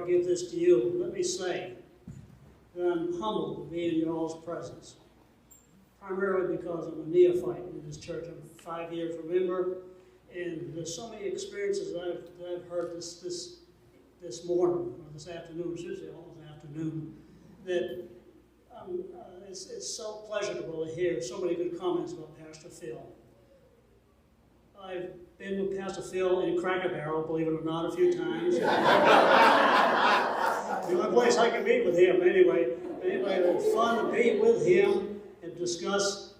I give this to you, let me say that I'm humbled to be in your all's presence, primarily because I'm a neophyte in this church. I'm 5 years a member, and there's so many experiences that I've heard this morning, or this afternoon, I should say almost afternoon, that it's so pleasurable to hear so many good comments about Pastor Phil. I've been with Pastor Phil in Cracker Barrel, believe it or not, a few times. The only place I can meet with him, anyway. Anyway, it's fun to be with him and discuss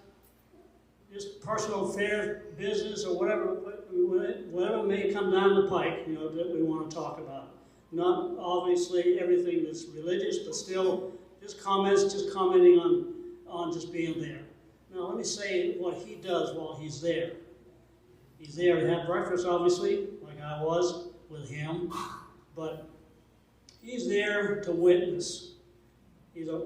just personal affairs, business, or whatever may come down the pike, that we want to talk about. Not obviously everything that's religious, but still just commenting on just being there. Now, let me say what he does while he's there. He's there to have breakfast, obviously, like I was with him, but he's there to witness. He's a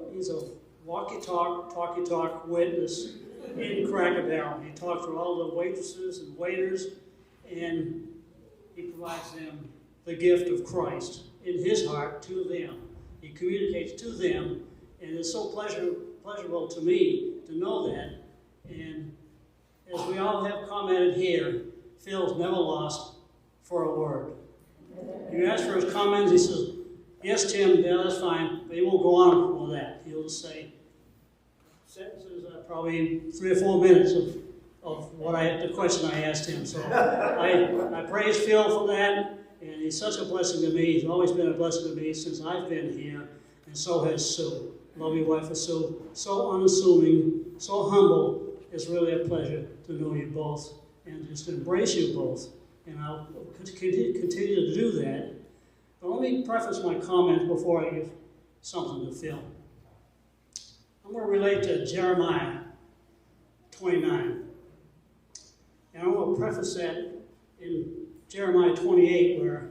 talky-talk witness in Cracker Barrel. He talks to all the waitresses and waiters, and he provides them the gift of Christ in his heart to them. He communicates to them, and it's so pleasurable to me to know that. And as we all have commented here, Phil's never lost for a word. You ask for his comments, he says, "Yes, Tim, yeah, that's fine," but he won't go on with that. He'll just say sentences, probably 3 or 4 minutes of the question I asked him. So I praise Phil for that, and he's such a blessing to me. He's always been a blessing to me since I've been here, and so has Sue. Love your wife, Sue. So unassuming, so humble. It's really a pleasure to know you both and just to embrace you both. And I'll continue to do that. But let me preface my comments before I give something to Phil. I'm going to relate to Jeremiah 29. And I'm going to preface that in Jeremiah 28, where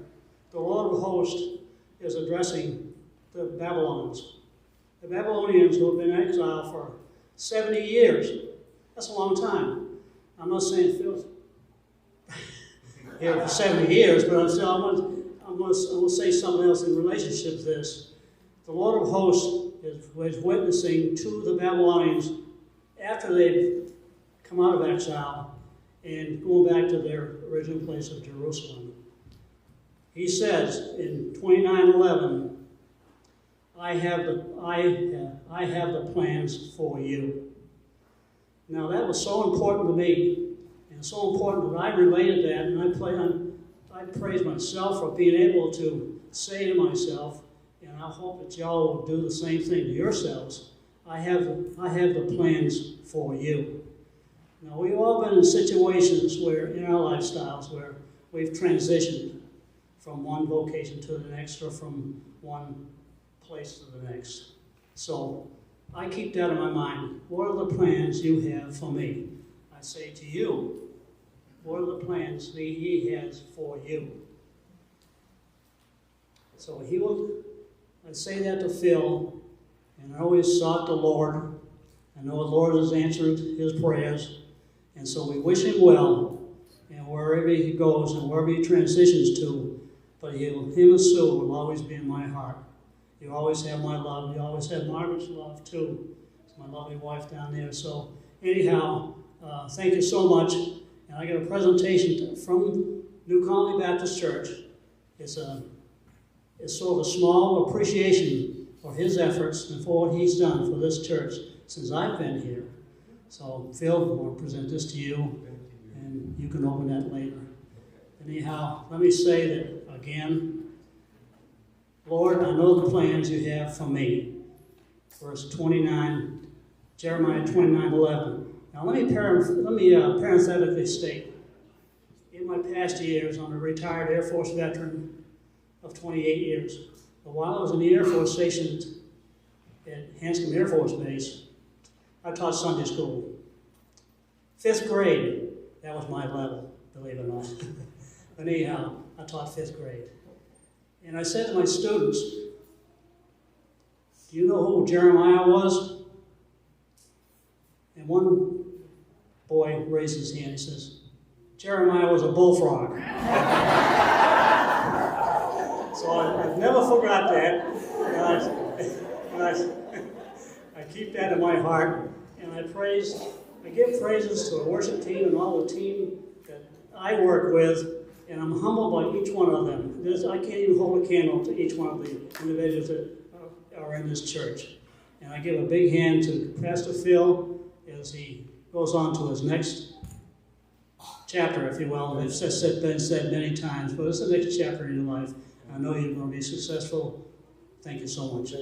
the Lord of hosts is addressing the Babylonians. The Babylonians who have been in exile for 70 years. That's a long time. I'm not saying Phil's here for 70 years, but I'm going to say something else in relationship to this. The Lord of hosts is witnessing to the Babylonians after they've come out of exile and going back to their original place of Jerusalem. He says in 29:11, I have the plans for you. Now that was so important to me, and so important that I related that, and I praise myself for being able to say to myself, and I hope that y'all will do the same thing to yourselves. I have the plans for you. Now we've all been in situations where, in our lifestyles, where we've transitioned from one vocation to the next, or from one place to the next. So I keep that in my mind. What are the plans you have for me? I say to you, what are the plans that he has for you? So I say that to Phil, and I always sought the Lord. I know the Lord has answered his prayers, and so we wish him well, and wherever he goes and wherever he transitions to, but him and Sue will always be in my heart. You always have my love. You always have Margaret's love, too. It's my lovely wife down there. So anyhow, thank you so much. And I got a presentation from New Colony Baptist Church. It's sort of a small appreciation for his efforts and for what he's done for this church since I've been here. So Phil, I want to present this to you, and you can open that later. Anyhow, let me say that again. Lord, I know the plans you have for me. Verse 29, Jeremiah 29:11. Now let me parenthetically state, in my past years, I'm a retired Air Force veteran of 28 years. But while I was in the Air Force stationed at Hanscom Air Force Base, I taught Sunday school. 5th grade, that was my level, believe it or not. But anyhow, I taught 5th grade. And I said to my students, do you know who Jeremiah was? And one boy raised his hand and says, Jeremiah was a bullfrog. So I've never forgot that. I keep that in my heart, and I give praises to the worship team and all the team that I work with, and I'm humbled by each one of them. I can't even hold a candle to each one of the individuals that are in this church. And I give a big hand to Pastor Phil as he goes on to his next chapter, if you will. It's been said many times, but it's the next chapter in your life. I know you're going to be successful. Thank you so much.